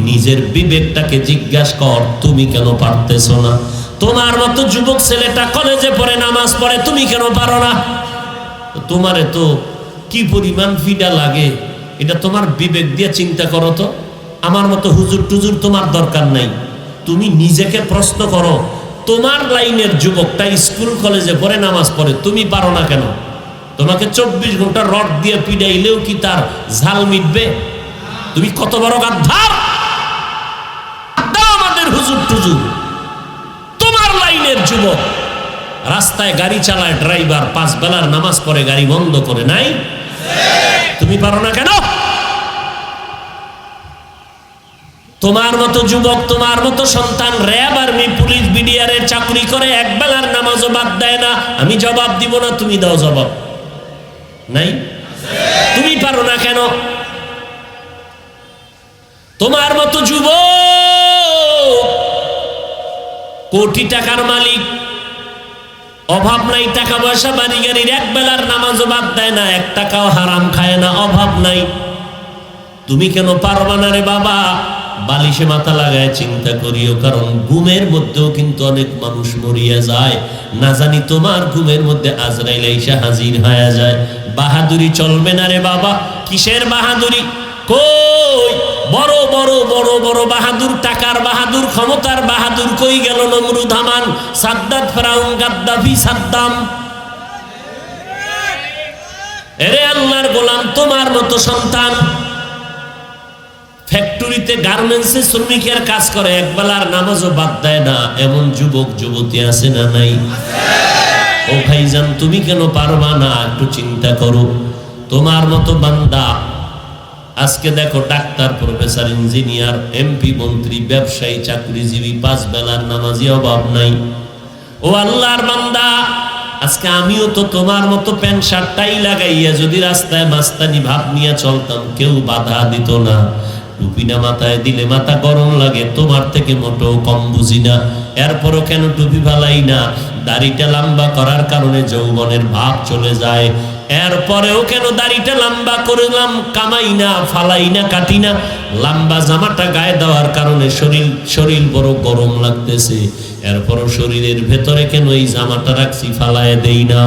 নিজের বিবেকটাকে জিজ্ঞাসা কর, তুমি কেন পারতেছো না? তোমার মতো যুবক ছেলেটা কলেজে পড়ে, নামাজ পড়ে, তুমি কেন পারো না? তোমারে তো কি পরিমাণ ফিডা লাগে, এটা তোমার বিবেক দিয়ে চিন্তা করো তো। আমার মতো হুজুর টুজুর তোমার দরকার নাই। তুমি নিজেকে প্রশ্ন করো, তোমার লাইনের যুবকটা স্কুল কলেজে পড়ে, নামাজ পড়ে, তুমি পারো না কেন? তোমাকে 24 ঘন্টা রড দিয়ে পিডাইলেও কি তার ঝাল মিটবে? তুমি কত বড় গাদ্দার! আমাদের হুজুর টুজুর তোমার লাইনের যুবক রাস্তায় গাড়ি চালায়, ড্রাইভার 5 বেলার নামাজ পড়ে, গাড়ি বন্ধ করে নাই? তুমি পারো না কেন? তোমার মতো যুবক, তোমার মতো সন্তান র্যাব, আর্মি, পুলিশ, বিডিআরের চাকরি করে, 1 বেলার নামাজও বাদ দেয় না। আমি জবাব দিব না, তুমি দাও জবাব। নাই? তুমি পারো না কেন? তোমার মতো যুবক কোটি টাকার মালিক, অভাব নাই, টাকা পয়সা, বাড়ি গাড়ির, 1 বেলার নামাজও বাদ দেয় না, 1 টাকাও হারাম খায় না, অভাব নাই। তুমি কেন পারবা না রে বাবা? বালিশে মাথা লাগায় চিন্তা করিও, কারণ ঘুমের মধ্যেও কিন্তু অনেক মানুষ মরিয়া যায়। না জানি তোমার ঘুমের মধ্যে আজরাইল এসে হাজির হয়ে যায়। বাহাদুরি চলবে না রে বাবা। কিসের বাহাদুরি? কই বড় বড় বড় বড় বাহাদুর, টাকার বাহাদুর, ক্ষমতার বাহাদুর কই গেল? নমরুদ, হামান, সাদ্দাত, ফেরাউন, গাদ্দাফি, সাদ্দাম। এরে আল্লাহর গোলাম, তোমার মতো সন্তান ফ্যাক্টরিতে, গার্মেন্টসে শ্রমিকের কাজ করে, 1 বেলার নামাজও বাদ দেয় না, এমন যুবক যুবতী আছে না নাই? ও ভাইজান, তুমি কেন পারবা না? একটু চিন্তা করো। তোমার মতো বান্দা আজকে দেখো, ডাক্তার, প্রফেসর, ইঞ্জিনিয়ার, এমপি, মন্ত্রী, ব্যবসায়ী, চাকরিজীবী, 5 বেলার নামাজি, অভাব নাই। ও আল্লাহর বান্দা, আজকে আমিও তো তোমার মতো প্যান্ট শার্টটাই লাগাইয়া যদি রাস্তায় মাস্তানি ভাব নিয়ে চলতাম, কেউ বাধা দিত না। টুপিটা মাথায় দিলে মাথা গরম লাগে, তোমার থেকে মোটেও কম বুঝি না। এরপরও কেন টুপি ফালাই না? দাড়িটা লম্বা করার কারণে যৌবনের ভাব চলে যায়। এরপরেও কেন দাড়িটা লম্বা করলাম, কামাই না, ফালাই না, কাটি না? লম্বা জামাটা গায়ে দেওয়ার কারণে শরীর বড় গরম লাগতেছে। এরপরও শরীরের ভেতরে কেন এই জামাটা রাখছি, ফালায় দেই না।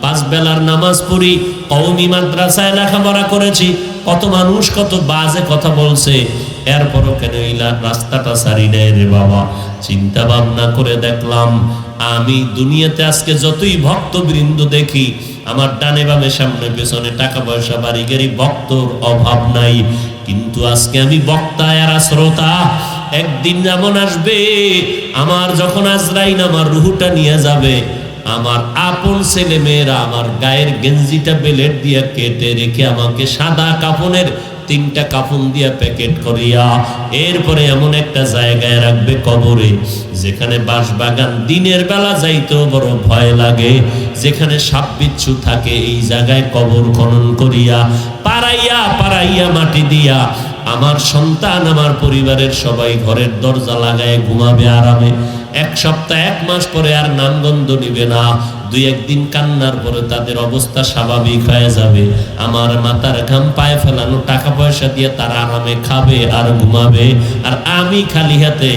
5 বেলার নামাজ পড়ি, কওমি মাদ্রাসায় লেখাপড়া করেছি, কত মানুষ কত বাজে কথা বলছে, এরপরও কেন এই রাস্তাটা সারি নেয় রে বাবা? চিন্তা ভাবনা করে দেখলাম, আমি দুনিয়াতে আজকে যতই ভক্তবৃন্দ দেখি, আমার ডানে বামে সামনে পেছনে টাকা পয়সা, বাড়ি গাড়ি, ভক্তর অভাব নাই। কিন্তু আজকে আমি বক্তা আর শ্রোতা। একদিন যেমন আসবে, আমার যখন আজরাইল আমার রুহুটা নিয়ে যাবে, আমার আপন ছেলে মেয়েরা আমার গায়ের গেঞ্জিটা বেলেট দিয়ে কেটে রেখে আমাকে সাদা কাফনের 3টা কাফন দিয়া প্যাকেট করিয়া এরপরে এমন একটা জায়গায় রাখবে, কবরে, যেখানে বাঁশবাগান, দিনের বেলা যাইতেও বড় ভয় লাগে, যেখানে সাপ বিচ্ছু থাকে, এই জায়গায় কবর খনন করিয়া পাড়াইয়া পাড়াইয়া মাটি দিয়া আমার সন্তান, আমার পরিবারের সবাই ঘরের দরজা লাগায় ঘুমাবে আরামে। 1 সপ্তাহ 1 মাস পরে আর নামগন্ধ নিবে না। 2-1 দিন কান্নার পরে তাদের অবস্থা স্বাভাবিক হয়ে যাবে। আমার মাথার ঘাম পায়ে ফেলানো টাকা পয়সা দিয়ে তারা আরামে খাবে আর ঘুমাবে, আর আমি খালি হাতে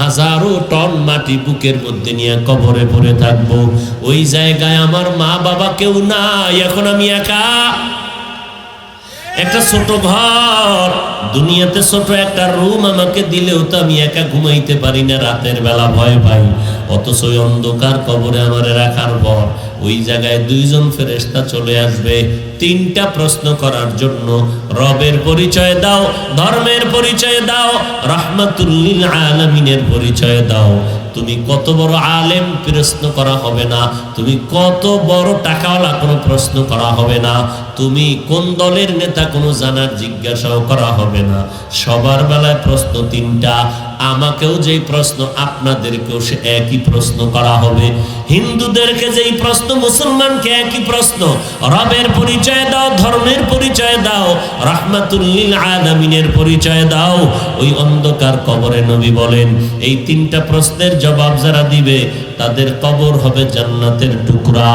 হাজারো টন মাটি বুকের মধ্যে নিয়ে কবরে পড়ে থাকবো। ওই জায়গায় আমার মা বাবা কেউ নাই, এখন আমি একা। একটা ছোট ঘর, দুনিয়াতে ছোট একটা রুম আমাকে দিলেও তো আমি একা ঘুমাইতে পারি না, রাতের বেলা ভয় পাই। অথচ ওই অন্ধকার কবরে আমারে রাখার পর ওই জায়গায় 2 জন ফেরেশতা চলে আসবে 3টা প্রশ্ন করার জন্য। রবের পরিচয় দাও, ধর্মের পরিচয় দাও, রাহমাতুল লিল আলামিনের পরিচয় দাও। তুমি কত বড় আলেম প্রশ্ন করা হবে না, তুমি কত বড় টাকাওয়ালা কোনো প্রশ্ন করা হবে না, তুমি কোন দলের নেতা কোনো জানার জিজ্ঞাসাও করা হবে না। সবার বেলায় প্রশ্ন তিনটা, আমাকেও যেই প্রশ্ন আপনাদেরকেও সে একই প্রশ্ন করা হবে। হিন্দুদেরকে যেই প্রশ্ন মুসলমানকে একই প্রশ্ন। রবের পরিচয় দাও, ধর্মের পরিচয় দাও, রাহমাতুল লিল আলামিনের পরিচয় দাও। ওই অন্ধকার কবরে নবী বলেন এই তিনটা প্রশ্নের জবাব যারা দিবে তাদের কবর হবে জান্নাতের টুকরা,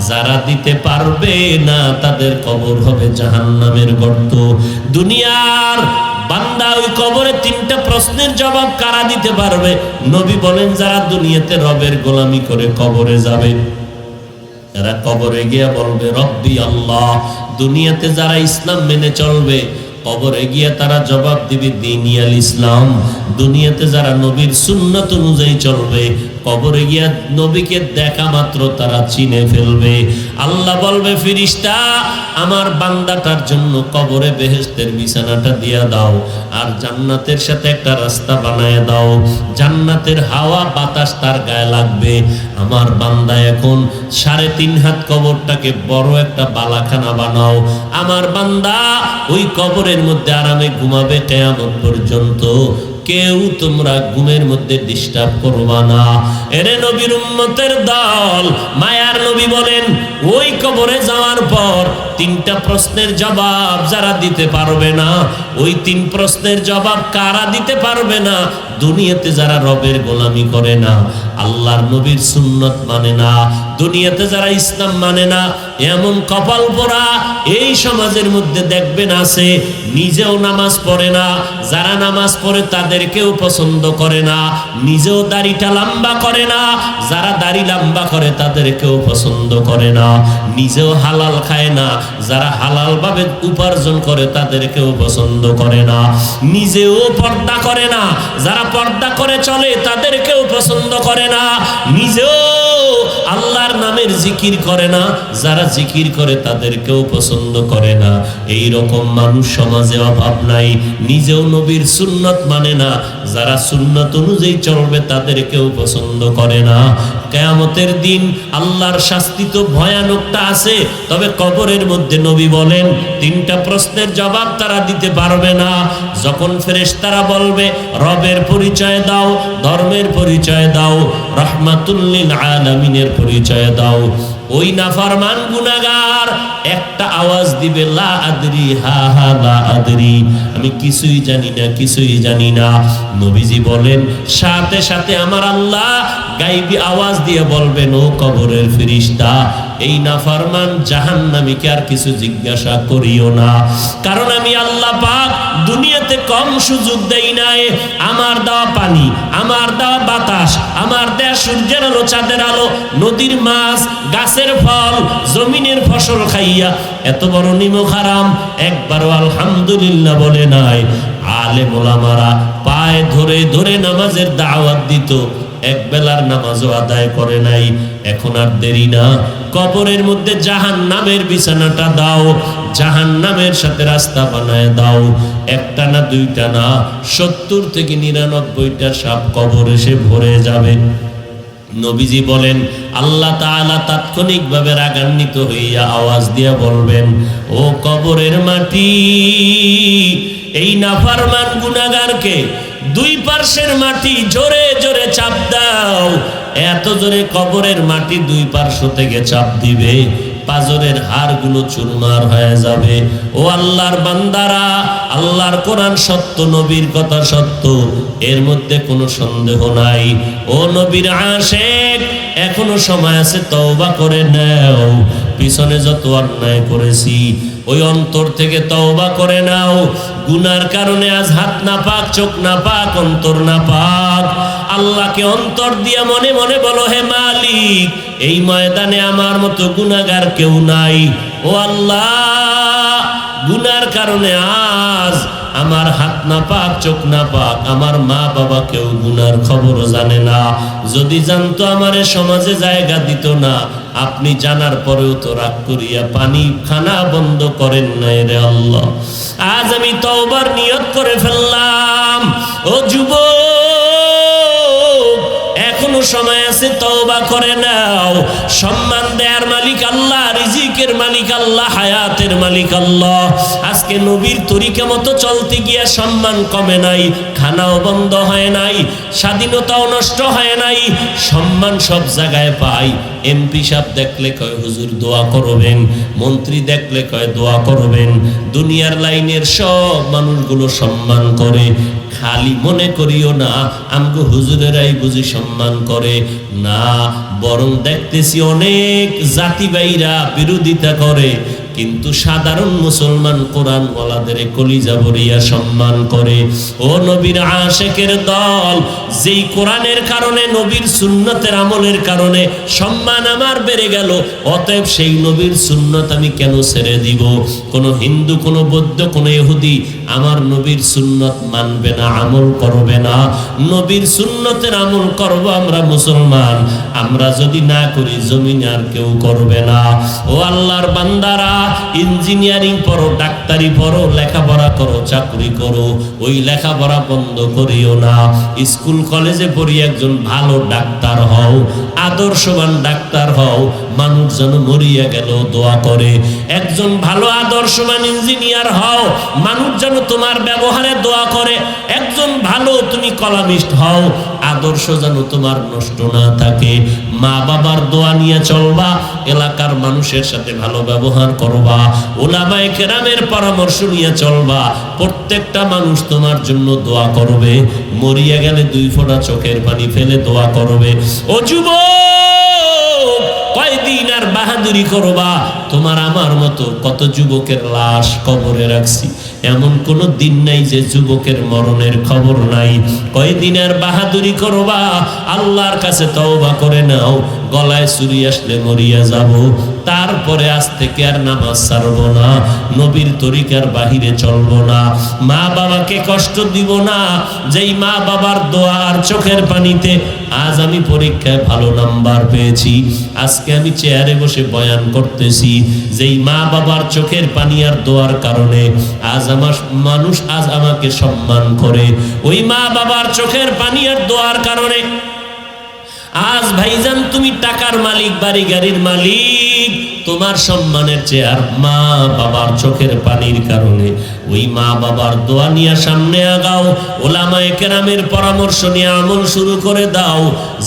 যারা দিতে পারবে না তাদের কবর হবে জাহান্নামের গর্ত। দুনিয়ার বান্দা ওই কবরে তিনটা প্রশ্নের জবাব কারা দিতে পারবে? নবী বলেন যারা দুনিয়াতে রবের গোলামি করে কবরে যাবে, এরা কবরে গিয়া বলবে রব্বি আল্লাহ। দুনিয়াতে যারা ইসলাম মেনে চলবে কবরে গিয়া তারা জবাব দিবে দ্বীনিয়াল ইসলাম। দুনিয়াতে যারা নবীর সুন্নাত অনুযায়ী চলবে কবরে গিয়া নবীকে দেখা মাত্র তারা চিনে ফেলবে। আল্লাহ বলবে ফেরেশতা আমার বান্দাটার জন্য কবরে বেহেশতের বিছানাটা দিয়া দাও আর জান্নাতের সাথে একটা রাস্তা বানায় দাও, জান্নাতের হাওয়া বাতাস তার গায়ে লাগবে। আমার বান্দা এখন 3.5 হাত কবরটাকে বড় একটা বালাখানা বানাও, আমার বান্দা ওই কবরের মধ্যে আরামে ঘুমাবে কিয়ামত পর্যন্ত। কেউ তোমরা ঘুমের মধ্যে ডিস্টার্ব করবা না। এরে নবীর উম্মতের দল, মায়ার নবী বলেন ওই কবরে যাওয়ার পর তিনটা প্রশ্নের জবাব যারা দিতে পারবে না, ওই 3 প্রশ্নের জবাব কারা দিতে পারবে না? দুনিয়াতে যারা রবের গোলামি করে না, আল্লাহর নবীর সুন্নত মানে না, দুনিয়াতে যারা ইসলাম মানে না, এমন কপাল পোড়া এই সমাজের মধ্যে দেখবেন আছে, নিজেও নামাজ পড়ে না, যারা নামাজ পড়ে তাদেরকেও পছন্দ করে না, নিজেও দাড়িটা লম্বা করে না, যারা দাড়ি লম্বা করে তাদেরকেও পছন্দ করে না, নিজেও হালাল খায় না, যারা হালাল ভাবে উপার্জন করে তাদেরকেও পছন্দ করে না, নিজেও পর্দা করে না, যারা পর্দা করে চলে তাদেরকেও পছন্দ করে না, নিজেও আল্লাহর নামের জিকির করে না, যারা জিকির করে তাদেরকেও পছন্দ করে না। এই রকম মানুষ সমাজে অভাব নাই। নিজেও নবীর সুন্নত মানে না, যারা সুন্নত অনুযায়ী চলবে তাদেরকেও পছন্দ করে না। কিয়ামতের দিন আল্লাহর শাস্তি তো ভয়ানকটা আছে, তবে কবরের মধ্যে নবী বলেন 3টা প্রশ্নের জবাব তারা দিতে পারবে না। যখন ফেরেশতারা বলবে রবের পরিচয় দাও, ধর্মের পরিচয় দাও, রাহমাতুল লিল আলামিনের পরিচয় দাও, ওই নাফরমান গুনাহগার একটা আওয়াজ দিবে লা আদরি, হা হা লা আদরি, আমি কিছুই জানি না, কিছুই জানি না। নবীজি বলেন সাথে সাথে আমার আল্লাহ গায়বী আওয়াজ দিয়ে বলবেন ও কবরের ফেরেশতা এই নাফরমান জাহান্নামীকে আর কিছু জিজ্ঞাসা করিও না, কারণ আমি আল্লাহ পাক দুনিয়াতে কম সুযোগ দেই নাই। আমার দেওয়া পানি, আমার দেওয়া বাতাস, আমার দেওয়া সূর্যের আলো, চাঁদের আলো, নদীর মাছ, গাছের ফল, জমিনের ফসল খাইয়া এত বড় নিমক হারাম একবারও আলহামদুলিল্লাহ বলে নাই। আলেম ওলামারা পায়ে ধরে ধরে নামাজের দাওয়াত দিত, এক বেলার নামাজও আদায় করে নাই। এখন আর দেরি না, কবরের মধ্যে জাহান্নামের বিছানাটা দাও, জাহান্নামের সাথে রাস্তা বানায় দাও। একটা না দুইটা না, 70 থেকে 99টা সাপ কবর এসে ভরে যাবে। নবীজি বলেন আল্লাহ তাআলা তাৎক্ষণিকভাবে রাগান্বিত হইয়া আওয়াজ দিয়ে বলবেন ও কবরের মাটি, এই নাফরমান গুনাহগারকে 2 পার্শ্বের মাটি জোরে জোরে চাপ দাও। এত জোরে কবরের মাটি 2 পার্শ্ব থেকে চাপ দিবে, পাজরের হাড়গুলো চুরমার হয়ে যাবে। ও আল্লাহর বান্দারা, আল্লাহর কোরআন সত্য, নবীর কথা সত্য, এর মধ্যে কোনো সন্দেহ নাই। ও নবীর আশিক, এখনো সময় আছে, তওবা করে নাও। পিছনে যত অন্যায় করেছি ওই অন্তর থেকে তওবা করে নাও। গুনার কারণে আজ হাত না পাক, চোখ না পাক, অন্তর না পাক। আল্লাহকে অন্তর দিয়া মনে মনে বলো হে মালিক, এই ময়দানে আমার মতো গুনাহগার কেউ নাই। ও আল্লাহ, গুনার কারণে আজ আমার হাত না পাক, চোখ না পাক, আমার মা বাবা কেউ গুনার খবর জানে না। যদি জানতো আমারে সমাজে জায়গা দিত না। আপনি জানার পরেও তো রাগ করিয়া পানি খানা বন্ধ করেন নাই রে আল্লাহ। আজ আমি তওবার নিয়ত করে ফেললাম। ও যুবক, এখনো সময় আছে। কাছে তওবা করে নাও। সম্মান দেয়ার মালিক আল্লাহ, রিজিকের মালিক আল্লাহ, হায়াতের মালিক আল্লাহ। আজকে নবীর তরিকা মতো চলতে গিয়া সম্মান কমে নাই, খানাও বন্ধ হয় নাই, স্বাধীনতাও নষ্ট হয় নাই, সম্মান সব জায়গায় পাই। এমপি সাহেব দেখলে কয় হুজুর দোয়া করবেন, মন্ত্রী দেখলে কয় দোয়া করবেন। দুনিয়ার লাইনের সব মানুষগুলো সম্মান করে। খালি মনে করিও না আমগো হুজুরেরাই বুঝি সম্মান করে, না, বরং দেখতেছি অনেক জাতি ভাইরা বিরোধিতা করে, কিন্তু সাধারণ মুসলমান কোরআন ওয়ালাদের কলিজা ভরিয়া সম্মান করে। ও নবীর আশেকের দল, যেই কোরআনের কারণে, নবীর সুন্নতের আমলের কারণে সম্মান আমার বেড়ে গেল, অতএব সেই নবীর সুন্নত আমি কেন ছেড়ে দিব? কোনো হিন্দু, কোনো বৌদ্ধ, কোনো ইহুদি আমার নবীর সুন্নত মানবে না, আমল করবে না। নবীর সুন্নতের আমল করব আমরা মুসলমান, আমরা যদি না করি জমিনে আর কেউ করবে না। ও আল্লাহর বান্দারা, ইঞ্জিনিয়ারিং পড়ো, ডাক্তারি পড়ো, লেখাপড়া করো, চাকরি করো, ওই লেখাপড়া বন্ধ করিও না। স্কুল কলেজে পড়ি একজন ভালো ডাক্তার হও, আদর্শবান ডাক্তার হও, মানুষ যেন মরিয়া গেল দোয়া করে। একজন ভালো আদর্শবান ইঞ্জিনিয়ার হও, মানুষ যেন তোমার ব্যবহারে দোয়া করে। একজন ভালো তুমি কলামিস্ট হও, আদর্শ যেন তোমার নষ্ট না থাকে। মা বাবার দোয়া নিয়ে চলবা, এলাকার মানুষের সাথে ভালো ব্যবহার করবা, উলামায়ে কেরামের পরামর্শ নিয়ে চলবা, প্রত্যেকটা মানুষ তোমার জন্য দোয়া করবে। মরিয়া গেলে 2 ফোঁটা চোখের পানি ফেলে দোয়া করবে। ও যুবক, কয়দিন আর বাহাদুরি করবা? তোমার আমার মতো কত যুবকের লাশ কবরে রাখছি, এমন কোন দিন নাই যে যুবকের মরণের খবর নাই। কয়দিন আর বাহাদুরি করবা? আল্লাহর কাছে তওবা করে নাও। গলায় ছুরি আসলে মরিয়া যাব, তারপরে আজ থেকে আর নামাজ ছাড়বো না, নবীর তরিকার বাহিরে চলবো না, মা বাবাকে কষ্ট দিব না। যেই মা বাবার দোয়া আর চোখের পানিতে আজ আমি পরীক্ষায় ভালো নাম্বার পেয়েছি, আজকে আমি চেয়ারে বসে বয়ান করতেছি। যেই মা বাবার চোখের পানি আর দোয়ার কারণে আজ আমার মানুষ আজ আমাকে সম্মান করে। ওই মা বাবার চোখের পানি আর দোয়ার কারণে আজ ভাইজান তুমি টাকার মালিক, বাড়ি গাড়ির মালিক, তোমার সম্মানের চেয়ার মা বাবার চোখের পানির কারণে। ওই মা বাবার দোয়া নিয়ে সামনে আগাও, ওলামায়ে কেরামের পরামর্শ নিয়ে আমল শুরু করে দাও।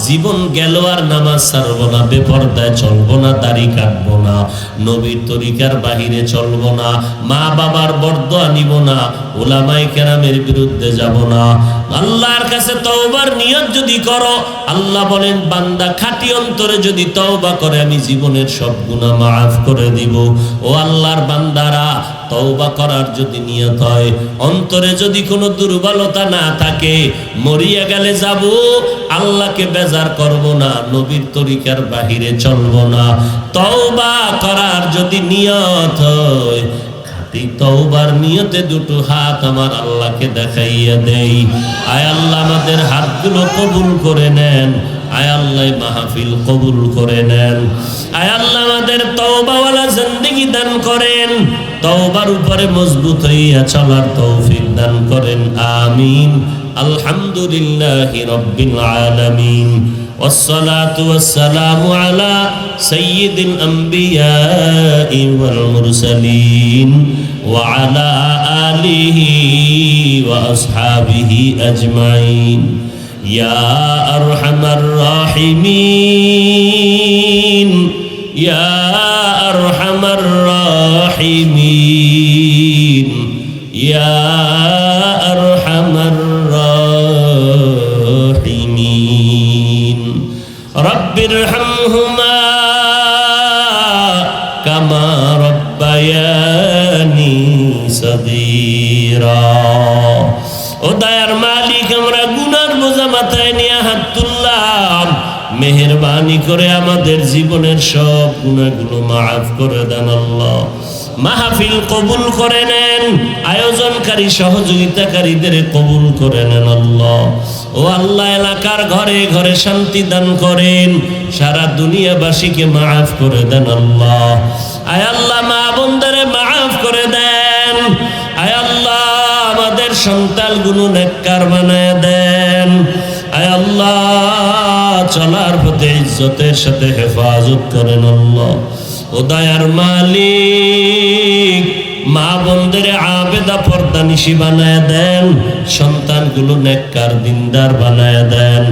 জীবন গেল আর নামাজ ছাড়বো না, বেপরদায় চলবো না, দাড়ি কাটবো না, নবীর তরিকার বাহিরে চলবো না, মা বাবার বরদোয়া নিব না, ওলামায়ে কেরামের বিরুদ্ধে যাব না। আল্লাহর কাছে তওবার নিয়ত যদি করো, আল্লাহ বলেন বান্দা খাঁটি অন্তরে যদি তওবা করে আমি জীবনের সব গুনাহ মাফ করে দিব। ও আল্লাহর বান্দারা, তওবা করার যদি নিয়ত হয়, অন্তরে যদি কোনো দুর্বলতা না থাকে, মরিয়া গেলে যাব, আল্লাহকে বেজার করব না, নবীর তরিকার বাহিরে চলব না। তওবা করার যদি নিয়ত হয়, খাঁটি তওবার নিয়তে 2টো হাত আমার আল্লাহকে দেখাইয়া দেই। আয় আল্লাহ আমাদের হাতগুলো কবুল করে নেন, আয় আল্লাহ মাহফিল কবুল করে নেন, আয় আল্লাহ আমাদের তওবাওয়ালা জিন্দেগি দান করেন, তওবার উপরে মজবুত হইয়া চলার তৌফিক দান করেন। আমিন। আলহামদুলিল্লাহি রাব্বিল আলামিন। والصلاة والسلام على سيد الأنبياء والمرسلين وعلى آله وأصحابه أجمعين يا أرحم الراحمين يا أرحم الراحمين يا أرحم الراحمين رب ارحمهما كما ربياني صغيرا ও দয়ার মালিক, আমরা গুনার বোঝা মাথায় নিয়ে হাত তুললাম, মেহেরবানি করে আমাদের জীবনের সব গুনাহগুলো মাফ করে দেন আল্লাহ। মাহফিল কবুল করে নেন, আয়োজনকারী সহযোগিতাকারীদের কবুল করে নেন আল্লাহ। ও আল্লাহ, এলাকার ঘরে ঘরে শান্তি দান করেন, সারা দুনিয়াবাসীকে মাফ করে দেন আল্লাহ। আয় আল্লাহ, মা বোনদেরে মাফ করে দেন। আয় আল্লাহ, আমাদের সন্তানগুলো নেককার বানায় দেন। আয় আল্লাহ, চলার পথে ইজ্জতের সাথে হেফাজত করেন আল্লাহ। ও দয়ার মালিক, মা বোনদের আবেদা পর্দানিশী বানায় দেন, সন্তানগুলো নেককার দিনদার বানায় দেন।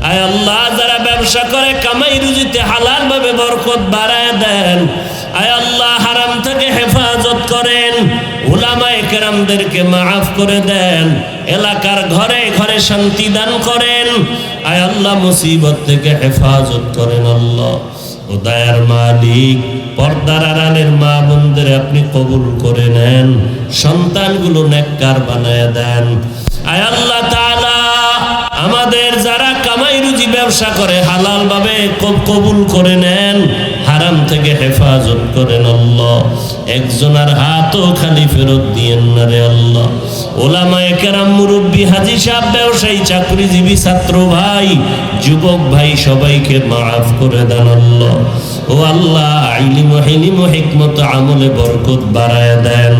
আয় আল্লাহ, যারা ব্যবসা করে কামাই রুজিতে হালাল ভাবে বরকত বাড়ায় দেন। আয় আল্লাহ, হারাম থেকে হেফাজত করেন, উলামায়ে কেরামদেরকে মাফ করে দেন, এলাকার ঘরে ঘরে শান্তি দান করেন। আয় আল্লাহ, মুসিবত থেকে হেফাজত করেন আল্লাহ। ও দয়ার মালিক, পর্দার আড়ালের মা বোনদের আপনি কবুল করে নেন, সন্তানগুলো নেককার বানায় দেন। আয় আল্লাহ তাআলা, আমাদের যারা কামাই রুজি ব্যবসা করে হালাল ভাবে কবুল করে নেন, হারাম থেকে হেফাজত করেন আল্লাহ। একজনের হাতও খালি ফেরত দিয়েন না রে আল্লাহ। ওলামায়ে কেরাম, মুরব্বী, হাজী সাহেব, ব্যবসায়ী, চাকরিজীবী, ছাত্র ভাই, যুবক ভাই, সবাইকে মাফ করে দেন আল্লাহ। ও আল্লাহ, ইলম, হিলিম, হিকমত, আমলে বরকত বাড়ায় দেন।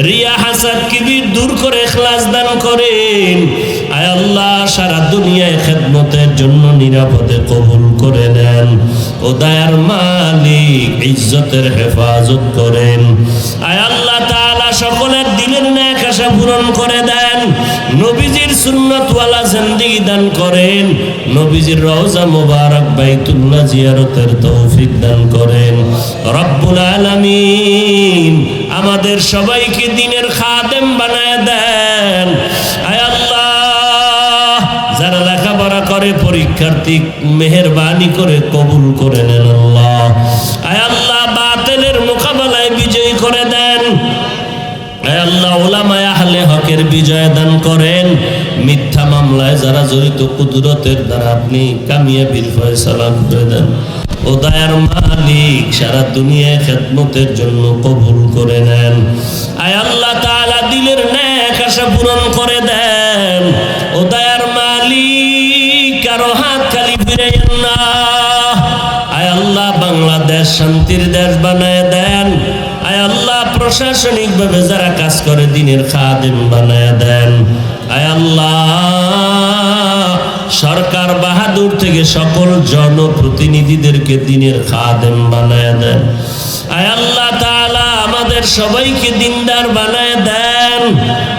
রিয়া, হাসাদ, কিবির দূর করে ইখলাস দান করেন। আয় আল্লাহ, সারা দুনিয়ায় খেদমতের জন্য নিরাপদে কবুল করে নেন। ও দয়ার মালিক, ইজ্জতের হেফাজত করেন। আয় আল্লাহ তাআলা, সকলের দিলের নেক আশা পূরণ করে দেন। নবীজির সুন্নতওয়ালা জিন্দেগি দান করেন। নবীজির রওজা মুবারক বাইতুল্লাহ জিয়ারতের তৌফিক দান করেন। রব্বুল আলামিন, আমাদের সবাইকে দ্বীনের খাদেম বানায় দেন। আয় আল্লাহ, যারা লেখাপড়া করে পরীক্ষার্থী, মেহেরবানি করে কবুল করে নেন আল্লাহ। আয় আল্লাহ, বাতিলের মোকাবেলায় বিজয়ী করে দেন। আয় আল্লাহ, উলামায়ে আহলে হকের বিজয় দান করেন। মিথ্যা মামলায় যারা জড়িত, কুদরতের দ্বারা আপনি কামিয়াবির ফয়সালা করে দেন। ও দয়ার মালিক, সারা দুনিয়ায় খেদমতের জন্য কবুল করে নেন। আয় আল্লাহ তাআলা, দিলের নেক আশা পূরণ করে দেন। ও দয়ার মালিক, কারো হাত খালি ফিরাইয়েন না। আয় আল্লাহ, বাংলাদেশ শান্তির দেশ বানায় দেন। আয় আল্লাহ, প্রশাসনিক ভাবে যারা কাজ করে দ্বীনের খাদেম বানায় দেন। আয় আল্লাহ, সরকার বাহাদুর থেকে সকল জনপ্রতিনিধিদেরকে দ্বীনের খাদেম বানায় দেন। আয় আল্লাহ তাআলা, আমাদের সবাইকে দিনদার বানায় দেন।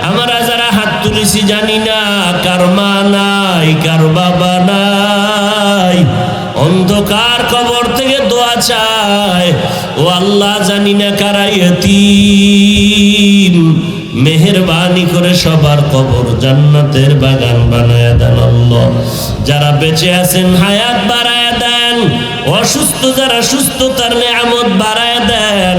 আমরা যারা হাত তুলেছি জানি না কার মা নাই, কার বাবা নাই, অন্ধকার কবর থেকে দোয়া চায়। ও আল্লাহ, জানি না কারা ইয়তীম, মেহেরবানি করে সবার কবর জান্নাতের বাগান বানায় দেন আল্লাহ। যারা বেঁচে আছেন হায়াত বাড়ায় দেন, অসুস্থ যারা সুস্থতার নেয়ামত বাড়ায় দেন।